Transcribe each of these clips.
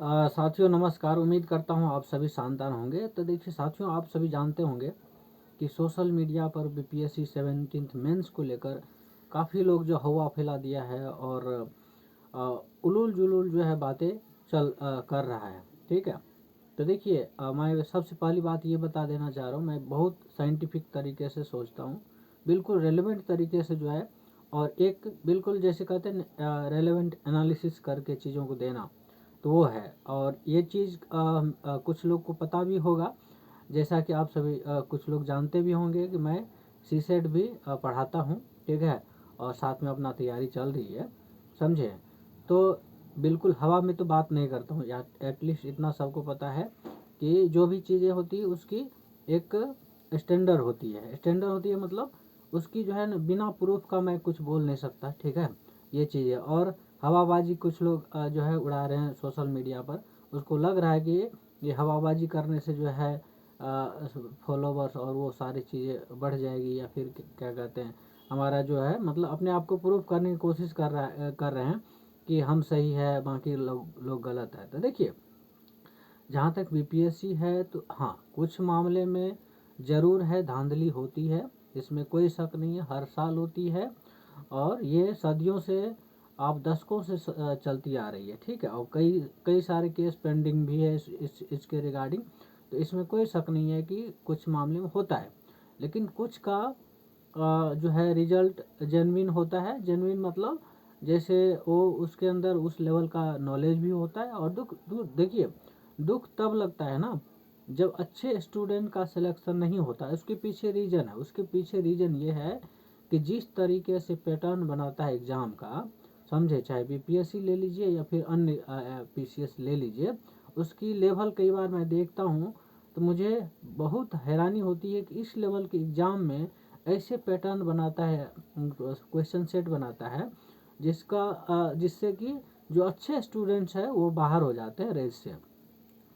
साथियों नमस्कार। उम्मीद करता हूँ आप सभी शानदार होंगे। तो देखिए साथियों, आप सभी जानते होंगे कि सोशल मीडिया पर बीपीएससी 17th मेंस को लेकर काफ़ी लोग जो हवा फैला दिया है और उलूल जुलूल जो है बातें कर रहा है। ठीक है, तो देखिए मैं सबसे पहली बात ये बता देना चाह रहा हूँ, मैं बहुत साइंटिफिक तरीके से सोचता हूँ, बिल्कुल रेलेवेंट तरीके से जो है, और एक बिल्कुल जैसे कहते हैं रेलेवेंट एनालिसिस करके चीज़ों को देना, तो वो है। और ये चीज़ कुछ लोग को पता भी होगा, जैसा कि आप सभी कुछ लोग जानते भी होंगे कि मैं सीसेट भी पढ़ाता हूँ। ठीक है, और साथ में अपना तैयारी चल रही है, समझे। तो बिल्कुल हवा में तो बात नहीं करता हूँ, या एटलीस्ट इतना सबको पता है कि जो भी चीज़ें होती है उसकी एक स्टैंडर्ड होती है। स्टैंडर्ड होती है मतलब उसकी जो है ना, बिना प्रूफ का मैं कुछ बोल नहीं सकता। ठीक है, ये चीज़ है। और हवाबाजी कुछ लोग जो है उड़ा रहे हैं सोशल मीडिया पर, उसको लग रहा है कि ये हवाबाजी करने से जो है फॉलोवर्स और वो सारी चीज़ें बढ़ जाएगी, या फिर क्या कहते हैं, हमारा जो है मतलब अपने आप को प्रूफ करने की कोशिश कर रहे हैं कि हम सही है, बाकी लोग गलत है। तो देखिए, जहाँ तक बीपीएससी है तो हाँ, कुछ मामले में ज़रूर है धांधली होती है, इसमें कोई शक नहीं है, हर साल होती है, और ये सदियों से आप दशकों से चलती आ रही है। ठीक है, और कई कई सारे केस पेंडिंग भी है इसके रिगार्डिंग। तो इसमें कोई शक नहीं है कि कुछ मामले में होता है, लेकिन कुछ का जो है रिजल्ट जेन्युइन होता है। जेन्युइन मतलब जैसे वो उसके अंदर उस लेवल का नॉलेज भी होता है। और देखिए, दुख तब लगता है ना जब अच्छे स्टूडेंट का सिलेक्शन नहीं होता। उसके पीछे रीज़न है, उसके पीछे रीज़न ये है कि जिस तरीके से पैटर्न बनाता है एग्ज़ाम का, समझे, चाहे बीपीएससी ले लीजिए या फिर अन्य पीसीएस ले लीजिए, उसकी लेवल कई बार मैं देखता हूँ तो मुझे बहुत हैरानी होती है कि इस लेवल के एग्ज़ाम में ऐसे पैटर्न बनाता है, क्वेश्चन सेट बनाता है जिससे कि जो अच्छे स्टूडेंट्स हैं वो बाहर हो जाते हैं रेस से।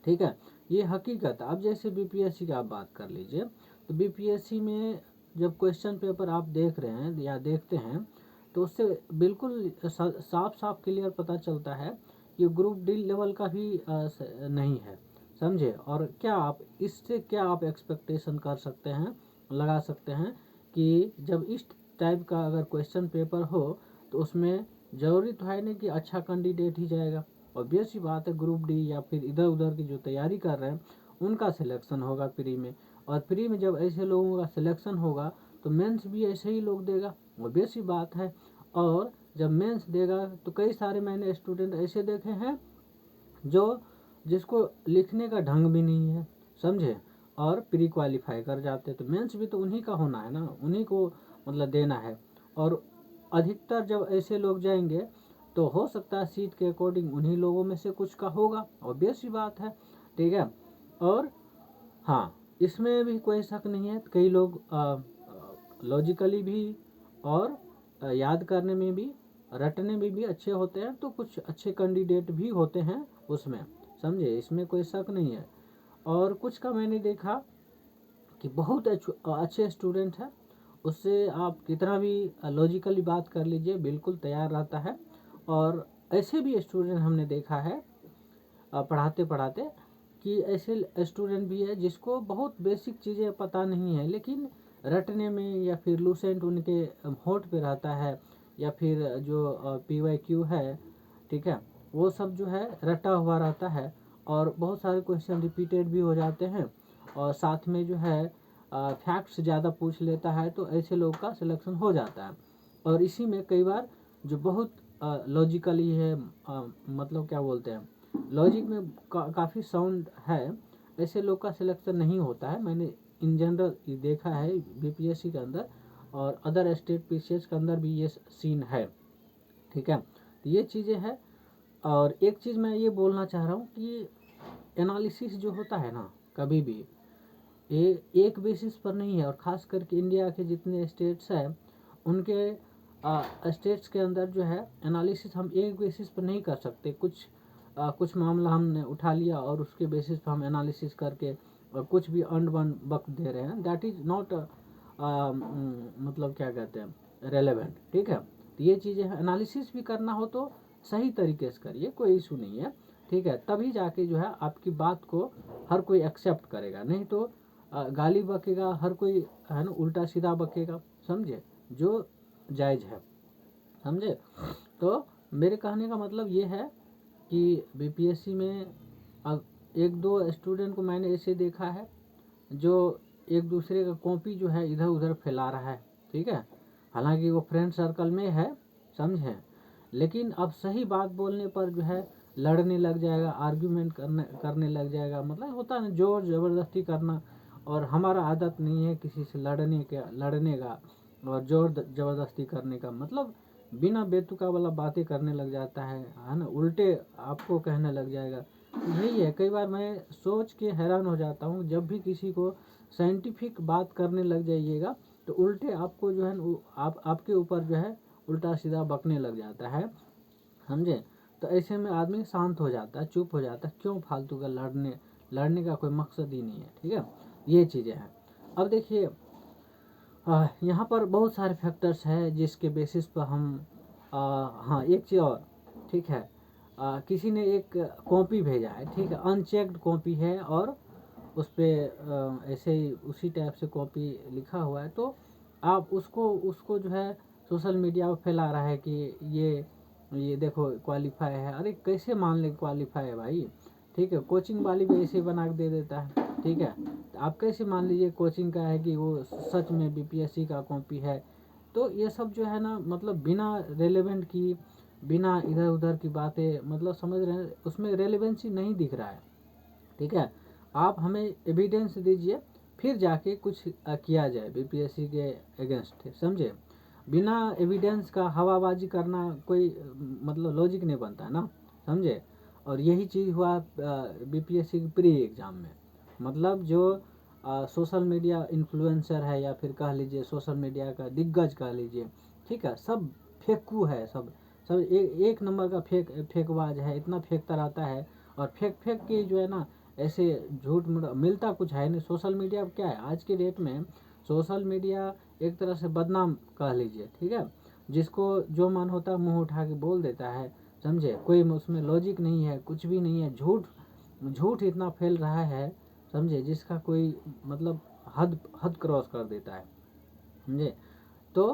ठीक है, ये हकीकत है। अब जैसे बीपीएससी की आप बात कर लीजिए, तो बीपीएससी में जब क्वेश्चन पेपर आप देख रहे हैं या देखते हैं, तो उससे बिल्कुल साफ साफ क्लियर पता चलता है कि ग्रुप डी लेवल का भी नहीं है, समझे। और क्या आप इससे क्या आप एक्सपेक्टेशन कर सकते हैं, लगा सकते हैं कि जब इस टाइप का अगर क्वेश्चन पेपर हो तो उसमें ज़रूरी तो है नहीं कि अच्छा कैंडिडेट ही जाएगा। ऑब्वियस सी बात है, ग्रुप डी या फिर इधर उधर की जो तैयारी कर रहे हैं उनका सिलेक्शन होगा प्री में, और प्री में जब ऐसे लोगों का सिलेक्शन होगा तो मेंस भी ऐसे ही लोग देगा, ऑब्वियस सी बात है। और जब मेंस देगा तो कई सारे मैंने स्टूडेंट ऐसे देखे हैं जो जिसको लिखने का ढंग भी नहीं है, समझे, और प्री क्वालिफाई कर जाते। तो मेंस भी तो उन्हीं का होना है ना, उन्हीं को मतलब देना है। और अधिकतर जब ऐसे लोग जाएंगे तो हो सकता है सीट के अकॉर्डिंग उन्हीं लोगों में से कुछ का होगा, ऑब्वियस ही बात है। ठीक है, और हाँ, इसमें भी कोई शक नहीं है, कई लोग लॉजिकली भी और याद करने में भी, रटने में भी अच्छे होते हैं, तो कुछ अच्छे कैंडिडेट भी होते हैं उसमें, समझे, इसमें कोई शक नहीं है। और कुछ का मैंने देखा कि बहुत अच्छे स्टूडेंट हैं, उससे आप कितना भी लॉजिकली बात कर लीजिए, बिल्कुल तैयार रहता है। और ऐसे भी स्टूडेंट हमने देखा है पढ़ाते पढ़ाते कि ऐसे स्टूडेंट भी है जिसको बहुत बेसिक चीज़ें पता नहीं है, लेकिन रटने में या फिर लूसेंट उनके होठ पे रहता है, या फिर जो पीवाईक्यू है, ठीक है, वो सब जो है रटा हुआ रहता है, और बहुत सारे क्वेश्चन रिपीटेड भी हो जाते हैं, और साथ में जो है फैक्ट्स ज़्यादा पूछ लेता है, तो ऐसे लोग का सिलेक्शन हो जाता है। और इसी में कई बार जो बहुत लॉजिकली है, मतलब क्या बोलते हैं, लॉजिक में काफ़ी साउंड है, ऐसे लोग का सिलेक्शन नहीं होता है। मैंने इन जनरल ये देखा है बीपीएससी के अंदर, और अदर स्टेट पीसीएस के अंदर भी ये सीन है। ठीक है, तो ये चीज़ें हैं। और एक चीज़ मैं ये बोलना चाह रहा हूँ कि एनालिसिस जो होता है ना, कभी भी ये एक बेसिस पर नहीं है। और ख़ास करके इंडिया के जितने स्टेट्स हैं उनके स्टेट्स के अंदर जो है एनालिसिस हम एक बेसिस पर नहीं कर सकते। कुछ मामला हमने उठा लिया और उसके बेसिस पर हम एनालिसिस करके कुछ भी अंड वन वक्त दे रहे हैं, दैट इज़ नॉट मतलब क्या कहते हैं, रेलेवेंट। ठीक है, तो ये चीज़ें हैं, एनालिसिस भी करना हो तो सही तरीके से करिए, कोई इशू नहीं है। ठीक है, तभी जाके जो है आपकी बात को हर कोई एक्सेप्ट करेगा, नहीं तो गाली बकेगा हर कोई, है ना, उल्टा सीधा बकेगा, समझे, जो जायज़ है, समझे। तो मेरे कहने का मतलब ये है कि बीपीएससी में अब एक दो स्टूडेंट को मैंने ऐसे देखा है जो एक दूसरे का कॉपी जो है इधर उधर फैला रहा है, ठीक है, हालांकि वो फ्रेंड सर्कल में है, समझे, लेकिन अब सही बात बोलने पर जो है लड़ने लग जाएगा, आर्ग्यूमेंट करने लग जाएगा, मतलब होता है ना जोर ज़बरदस्ती करना, और हमारा आदत नहीं है किसी से लड़ने का और जोर ज़बरदस्ती करने का, मतलब बिना बेतुका वाला बातें करने लग जाता है ना, उल्टे आपको कहने लग जाएगा। यही है, कई बार मैं सोच के हैरान हो जाता हूँ, जब भी किसी को साइंटिफिक बात करने लग जाइएगा तो उल्टे आपको जो है आपके ऊपर जो है उल्टा सीधा बकने लग जाता है, समझे। तो ऐसे में आदमी शांत हो जाता है, चुप हो जाता है, क्यों फालतू का लड़ने का कोई मकसद ही नहीं है, ठीक है, ये चीज़ें हैं। अब देखिए यहाँ पर बहुत सारे फैक्टर्स हैं जिसके बेसिस पर हम हाँ एक चीज़ और, ठीक है, किसी ने एक कॉपी भेजा है, ठीक है, अनचेक्ड कॉपी है और उस पर ऐसे ही उसी टाइप से कॉपी लिखा हुआ है, तो आप उसको जो है सोशल मीडिया पर फैला रहा है कि ये देखो क्वालिफाई है। अरे कैसे मान ले क्वालिफाई है भाई, ठीक है, कोचिंग वाली भी ऐसे बना के दे देता है, ठीक है, तो आप कैसे मान लीजिए कोचिंग का है कि वो सच में बीपीएससी का कॉपी है। तो ये सब जो है ना, मतलब बिना रेलेवेंट की, बिना इधर उधर की बातें, मतलब समझ रहे हैं, उसमें रेलेवेंसी नहीं दिख रहा है, ठीक है। आप हमें एविडेंस दीजिए, फिर जाके कुछ किया जाए बीपीएससी के अगेंस्ट, समझे। बिना एविडेंस का हवाबाजी करना कोई मतलब लॉजिक नहीं बनता है ना, समझे। और यही चीज़ हुआ बीपीएससी के प्री एग्ज़ाम में, मतलब जो सोशल मीडिया इन्फ्लुएंसर है या फिर कह लीजिए सोशल मीडिया का दिग्गज कह लीजिए, ठीक है, सब फेंकू है, सब एक नंबर का फेंकबाज है, इतना फेंकता रहता है, और फेंक के जो है ना ऐसे झूठ मिलता कुछ है नहीं। सोशल मीडिया क्या है आज के डेट में, सोशल मीडिया एक तरह से बदनाम कह लीजिए, ठीक है, जिसको जो मन होता है मुंह उठा के बोल देता है, समझे, कोई उसमें लॉजिक नहीं है, कुछ भी नहीं है, झूठ इतना फैल रहा है, समझे, जिसका कोई मतलब हद क्रॉस कर देता है, समझे। तो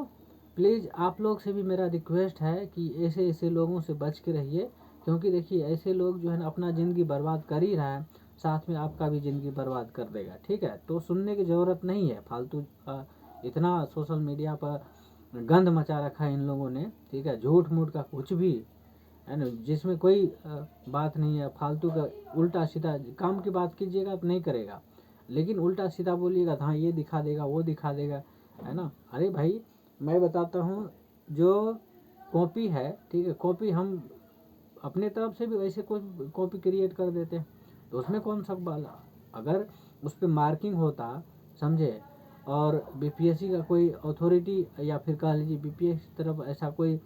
प्लीज़ आप लोग से भी मेरा रिक्वेस्ट है कि ऐसे ऐसे लोगों से बच के रहिए, क्योंकि देखिए ऐसे लोग जो है ना अपना ज़िंदगी बर्बाद कर ही रहा है, साथ में आपका भी ज़िंदगी बर्बाद कर देगा, ठीक है। तो सुनने की ज़रूरत नहीं है फालतू इतना सोशल मीडिया पर गंद मचा रखा है इन लोगों ने, ठीक है, झूठ मूठ का कुछ भी है ना, जिसमें कोई बात नहीं है, फालतू का उल्टा सीधा काम की बात कीजिएगा तो नहीं करेगा, लेकिन उल्टा सीधा बोलिएगा हाँ ये दिखा देगा वो दिखा देगा, है ना। अरे भाई मैं बताता हूँ, जो कॉपी है, ठीक है, कॉपी हम अपने तरफ से भी वैसे कोई कॉपी क्रिएट कर देते हैं, तो उसमें कौन सा वाला, अगर उस पर मार्किंग होता, समझे, और बीपीएससी का कोई अथॉरिटी या फिर कह लीजिए बीपीएससी की तरफ ऐसा कोई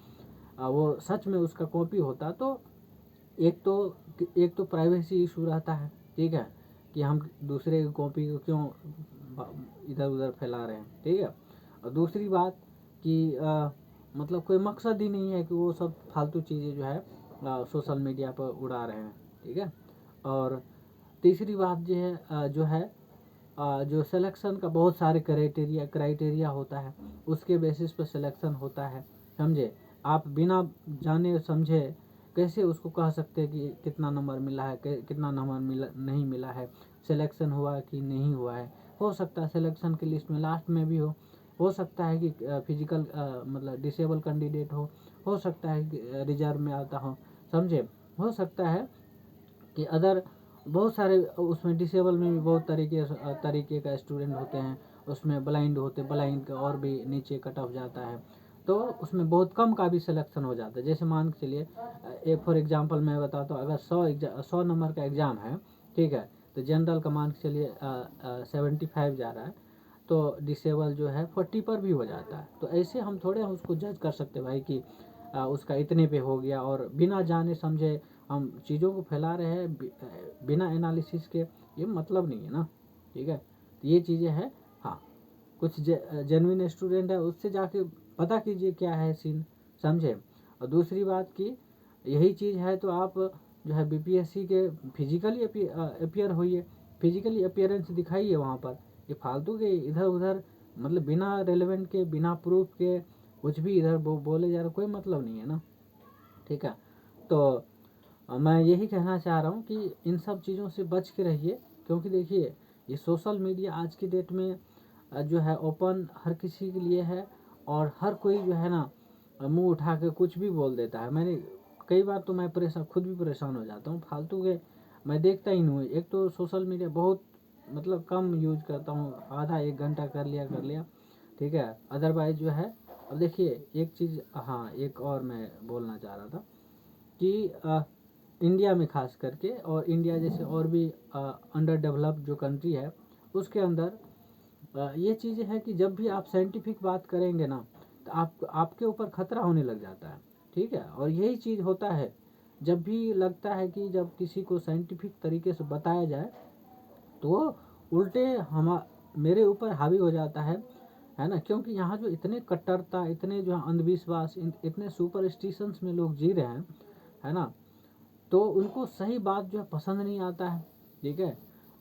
वो सच में उसका कॉपी होता, तो एक तो प्राइवेसी इशू रहता है, ठीक है, कि हम दूसरे की कॉपी को क्यों इधर उधर फैला रहे हैं, ठीक है। और दूसरी बात कि मतलब कोई मकसद ही नहीं है कि वो सब फालतू चीज़ें जो है सोशल मीडिया पर उड़ा रहे हैं, ठीक है। और तीसरी बात जो है जो सिलेक्शन का बहुत सारे क्राइटेरिया होता है, उसके बेसिस पर सिलेक्शन होता है, समझे। आप बिना जाने समझे कैसे उसको कह सकते हैं कि कितना नंबर मिला है, कितना नंबर नहीं मिला है, सिलेक्शन हुआ कि नहीं हुआ है। हो सकता है सिलेक्शन की लिस्ट में लास्ट में भी हो सकता है कि फिजिकल मतलब डिसेबल कैंडिडेट हो सकता है कि रिजर्व में आता हो, समझे, हो सकता है कि अदर बहुत सारे उसमें डिसेबल में भी बहुत तरीके का स्टूडेंट होते हैं, उसमें ब्लाइंड का और भी नीचे कट ऑफ जाता है, तो उसमें बहुत कम का भी सिलेक्शन हो जाता है। जैसे मान के चलिए फॉर एग्जांपल मैं बताता हूँ, अगर 100 नंबर का एग्ज़ाम है, ठीक है, तो जनरल का मान के चलिए 75 जा रहा है, तो डिसेबल जो है 40 पर भी हो जाता है। तो ऐसे हम थोड़े उसको जज कर सकते भाई कि उसका इतने पे हो गया, और बिना जाने समझे हम चीज़ों को फैला रहे हैं बिना एनालिसिस के, ये मतलब नहीं है ना, ठीक है। तो ये चीज़ें हैं, हाँ, कुछ जेन्युइन स्टूडेंट है उससे जाके पता कीजिए क्या है सीन, समझे। और दूसरी बात कि यही चीज़ है तो आप जो है बीपीएससी के फिजिकली अपीयर होइए, फिजिकली अपीयरेंस दिखाइए वहाँ पर। ये फालतू के इधर उधर मतलब बिना रेलेवेंट के, बिना प्रूफ के कुछ भी इधर बोले जा रहे, कोई मतलब नहीं है ना। ठीक है, तो मैं यही कहना चाह रहा हूँ कि इन सब चीज़ों से बच के रहिए, क्योंकि देखिए ये सोशल मीडिया आज की डेट में जो है ओपन हर किसी के लिए है, और हर कोई जो है ना मुंह उठा के कुछ भी बोल देता है। मैंने कई बार तो मैं खुद भी परेशान हो जाता हूँ फालतू के, मैं देखता ही नहीं हूँ। एक तो सोशल मीडिया बहुत मतलब कम यूज करता हूँ, आधा 1 घंटा कर लिया। ठीक है, अदरवाइज जो है अब देखिए एक चीज़, हाँ एक और मैं बोलना चाह रहा था कि इंडिया में खास करके, और इंडिया जैसे और भी अंडर डेवलप्ड जो कंट्री है उसके अंदर ये चीज़ें हैं कि जब भी आप साइंटिफिक बात करेंगे ना तो आपके ऊपर खतरा होने लग जाता है। ठीक है, और यही चीज़ होता है जब भी लगता है कि जब किसी को साइंटिफिक तरीके से बताया जाए तो वो उल्टे मेरे ऊपर हावी हो जाता है ना। क्योंकि यहाँ जो इतने कट्टरता, इतने जो अंधविश्वास, इतने सुपरस्टिशंस में लोग जी रहे हैं, है ना, तो उनको सही बात जो है पसंद नहीं आता है। ठीक है,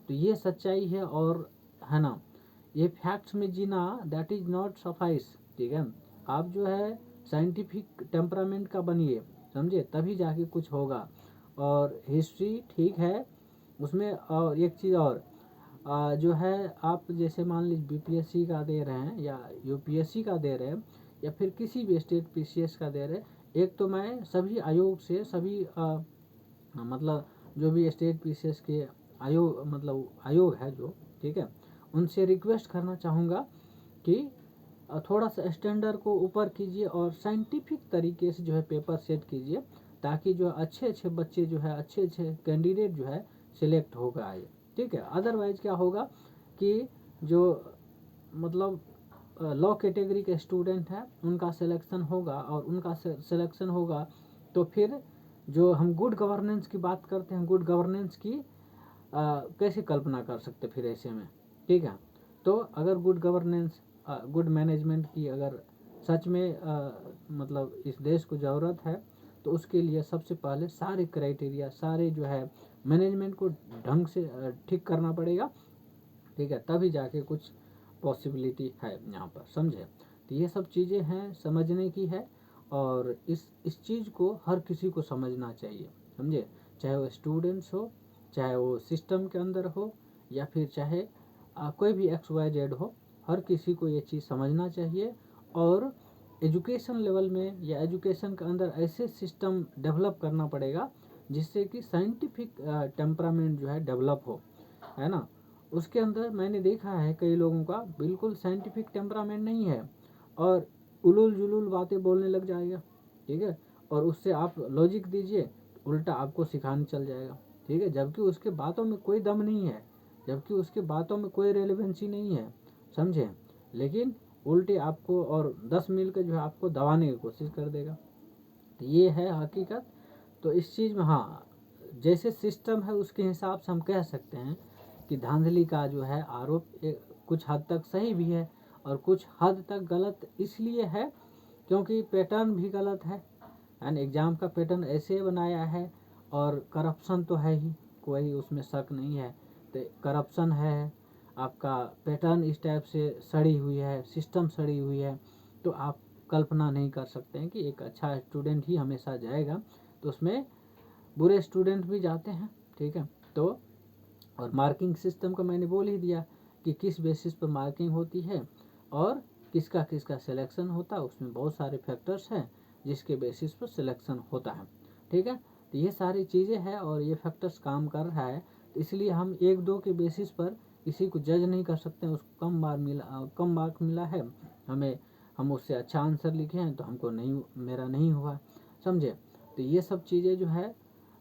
तो ये सच्चाई है, और है ना, ये फैक्ट्स में जीना दैट इज नॉट सफाइस। ठीक है, आप जो है साइंटिफिक टेम्परामेंट का बनिए, समझे, तभी जाके कुछ होगा। और हिस्ट्री ठीक है उसमें, और एक चीज़ और जो है आप जैसे मान लीजिए बीपीएससी का दे रहे हैं या यूपीएससी का दे रहे हैं या फिर किसी भी स्टेट पीसीएस का दे रहे हैं, एक तो मैं सभी आयोग से, सभी मतलब जो भी स्टेट पीसीएस के आयोग है जो, ठीक है, उनसे रिक्वेस्ट करना चाहूँगा कि थोड़ा सा स्टैंडर्ड को ऊपर कीजिए और साइंटिफिक तरीके से जो है पेपर सेट कीजिए, ताकि जो अच्छे अच्छे बच्चे जो है, अच्छे अच्छे कैंडिडेट जो है सिलेक्ट होगा आए। ठीक है, अदरवाइज क्या होगा कि जो मतलब लॉ कैटेगरी के स्टूडेंट हैं उनका सिलेक्शन होगा, और उनका सिलेक्शन होगा तो फिर जो हम गुड गवर्नेंस की बात करते हैं, गुड गवर्नेंस की कैसे कल्पना कर सकते फिर ऐसे में। ठीक है, तो अगर गुड गवर्नेंस, गुड मैनेजमेंट की अगर सच में मतलब इस देश को ज़रूरत है, तो उसके लिए सबसे पहले सारे क्राइटेरिया, सारे जो है मैनेजमेंट को ढंग से ठीक करना पड़ेगा। ठीक है, तभी जाके कुछ पॉसिबिलिटी है यहाँ पर, समझे। तो ये सब चीज़ें हैं, समझने की है, और इस चीज़ को हर किसी को समझना चाहिए, समझे, चाहे वो स्टूडेंट्स हो, चाहे वो सिस्टम के अंदर हो, या फिर चाहे कोई भी XYZ हो, हर किसी को ये चीज़ समझना चाहिए। और एजुकेशन लेवल में या एजुकेशन के अंदर ऐसे सिस्टम डेवलप करना पड़ेगा जिससे कि साइंटिफिक टेम्परामेंट जो है डेवलप हो, है ना। उसके अंदर मैंने देखा है कई लोगों का बिल्कुल साइंटिफिक टेम्परामेंट नहीं है, और उलूल जुलूल बातें बोलने लग जाएगा। ठीक है, और उससे आप लॉजिक दीजिए, उल्टा आपको सिखाने चल जाएगा। ठीक है, जबकि उसके बातों में कोई दम नहीं है, जबकि उसके बातों में कोई रेलेवेंसी नहीं है, समझे, लेकिन उल्टे आपको और 10 मील के जो है आपको दबाने की कोशिश कर देगा। तो ये है हकीकत। तो इस चीज़ में हाँ, जैसे सिस्टम है उसके हिसाब से हम कह सकते हैं कि धांधली का जो है आरोप कुछ हद तक सही भी है और कुछ हद तक गलत इसलिए है क्योंकि पैटर्न भी गलत है, एंड एग्ज़ाम का पैटर्न ऐसे बनाया है, और करप्शन तो है ही, कोई उसमें शक नहीं है। तो करप्शन है, आपका पैटर्न इस टाइप से सड़ी हुई है, सिस्टम सड़ी हुई है, तो आप कल्पना नहीं कर सकते हैं कि एक अच्छा स्टूडेंट ही हमेशा जाएगा, तो उसमें बुरे स्टूडेंट भी जाते हैं। ठीक है, तो और मार्किंग सिस्टम का मैंने बोल ही दिया कि किस बेसिस पर मार्किंग होती है और किसका किसका सिलेक्शन होता है, उसमें बहुत सारे फैक्टर्स हैं जिसके बेसिस पर सिलेक्शन होता है। ठीक है, तो ये सारी चीज़ें हैं और ये फैक्टर्स काम कर रहा है, तो इसलिए हम 1-2 के बेसिस पर किसी को जज नहीं कर सकते हैं। उसको कम मार्क मिला है, हम उससे अच्छा आंसर लिखे हैं तो हमको नहीं, मेरा नहीं हुआ, समझे। तो ये सब चीज़ें जो है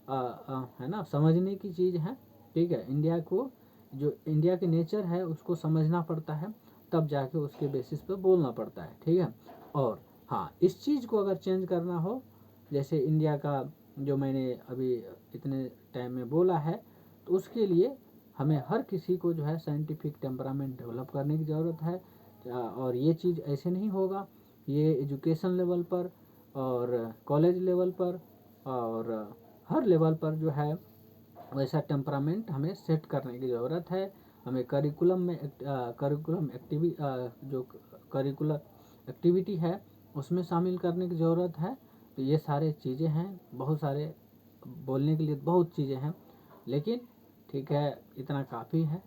है ना, समझने की चीज़ है। ठीक है, इंडिया को, जो इंडिया के नेचर है उसको समझना पड़ता है, तब जाके उसके बेसिस पर बोलना पड़ता है। ठीक है, और हाँ, इस चीज़ को अगर चेंज करना हो, जैसे इंडिया का जो मैंने अभी इतने टाइम में बोला है, तो उसके लिए हमें हर किसी को जो है साइंटिफिक टेम्परामेंट डेवलप करने की ज़रूरत है। और ये चीज़ ऐसे नहीं होगा, ये एजुकेशन लेवल पर और कॉलेज लेवल पर और हर लेवल पर जो है वैसा टेम्परामेंट हमें सेट करने की ज़रूरत है। हमें करिकुलम एक्टिविटी है उसमें शामिल करने की ज़रूरत है। तो ये सारे चीज़ें हैं, बहुत सारे बोलने के लिए बहुत चीज़ें हैं, लेकिन ठीक है इतना काफ़ी है।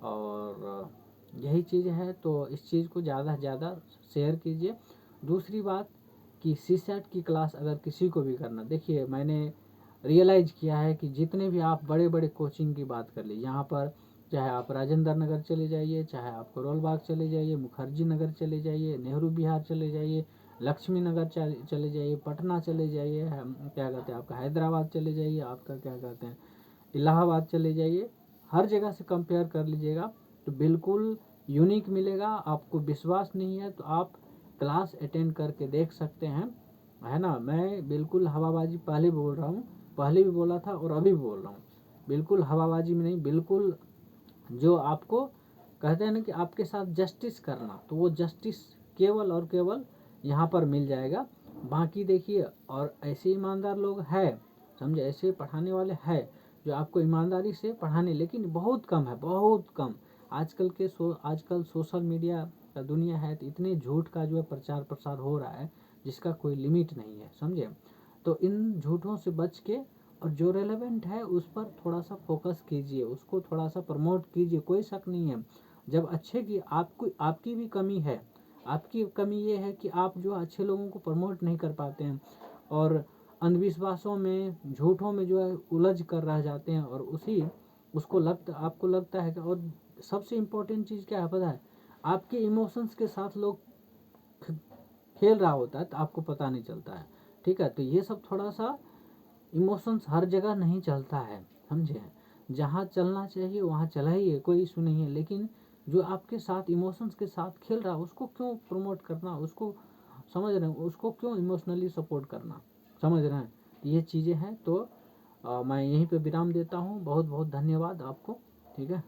और यही चीज़ है, तो इस चीज़ को ज़्यादा से ज़्यादा शेयर कीजिए। दूसरी बात कि सीसेट की क्लास अगर किसी को भी करना, देखिए मैंने रियलाइज़ किया है कि जितने भी आप बड़े बड़े कोचिंग की बात कर लीजिए, यहाँ पर चाहे आप राजेंद्र नगर चले जाइए, चाहे आप करोल बाग चले जाइए, मुखर्जी नगर चले जाइए, नेहरू विहार चले जाइए, लक्ष्मी नगर चले जाइए, पटना चले जाइए, क्या कहते हैं आपका हैदराबाद चले जाइए, आपका क्या कहते हैं इलाहाबाद चले जाइए, हर जगह से कंपेयर कर लीजिएगा तो बिल्कुल यूनिक मिलेगा। आपको विश्वास नहीं है तो आप क्लास अटेंड करके देख सकते हैं, है ना। मैं बिल्कुल हवाबाजी पहले बोल रहा हूँ, पहले भी बोला था और अभी भी बोल रहा हूँ, बिल्कुल हवाबाजी में नहीं, बिल्कुल जो आपको कहते हैं ना कि आपके साथ जस्टिस करना, तो वो जस्टिस केवल और केवल यहाँ पर मिल जाएगा। बाकी देखिए, और ऐसे ईमानदार लोग हैं, समझे, ऐसे पढ़ाने वाले हैं जो आपको ईमानदारी से पढ़ाने, लेकिन बहुत कम है, बहुत कम। आजकल सोशल मीडिया का दुनिया है, तो इतने झूठ का जो है प्रचार प्रसार हो रहा है जिसका कोई लिमिट नहीं है, समझे। तो इन झूठों से बच के और जो रेलेवेंट है उस पर थोड़ा सा फोकस कीजिए, उसको थोड़ा सा प्रमोट कीजिए, कोई शक नहीं है। जब अच्छे की आपकी भी कमी है, आपकी कमी ये है कि आप जो अच्छे लोगों को प्रमोट नहीं कर पाते हैं और अंधविश्वासों में, झूठों में जो है उलझ कर रह जाते हैं, और आपको लगता है कि, और सबसे इम्पोर्टेंट चीज़ क्या है पता है, आपके इमोशंस के साथ लोग खेल रहा होता है तो आपको पता नहीं चलता है, ठीक है। तो ये सब थोड़ा सा, इमोशंस हर जगह नहीं चलता है, समझे। जहाँ चलना चाहिए वहाँ चला ही है, कोई इशू नहीं है, लेकिन जो आपके साथ इमोशंस के साथ खेल रहा है उसको क्यों प्रमोट करना, उसको समझ रहे हैं, उसको क्यों इमोशनली सपोर्ट करना, समझ रहे हैं। ये चीज़ें हैं। तो मैं यहीं पे विराम देता हूँ। बहुत बहुत धन्यवाद आपको, ठीक है।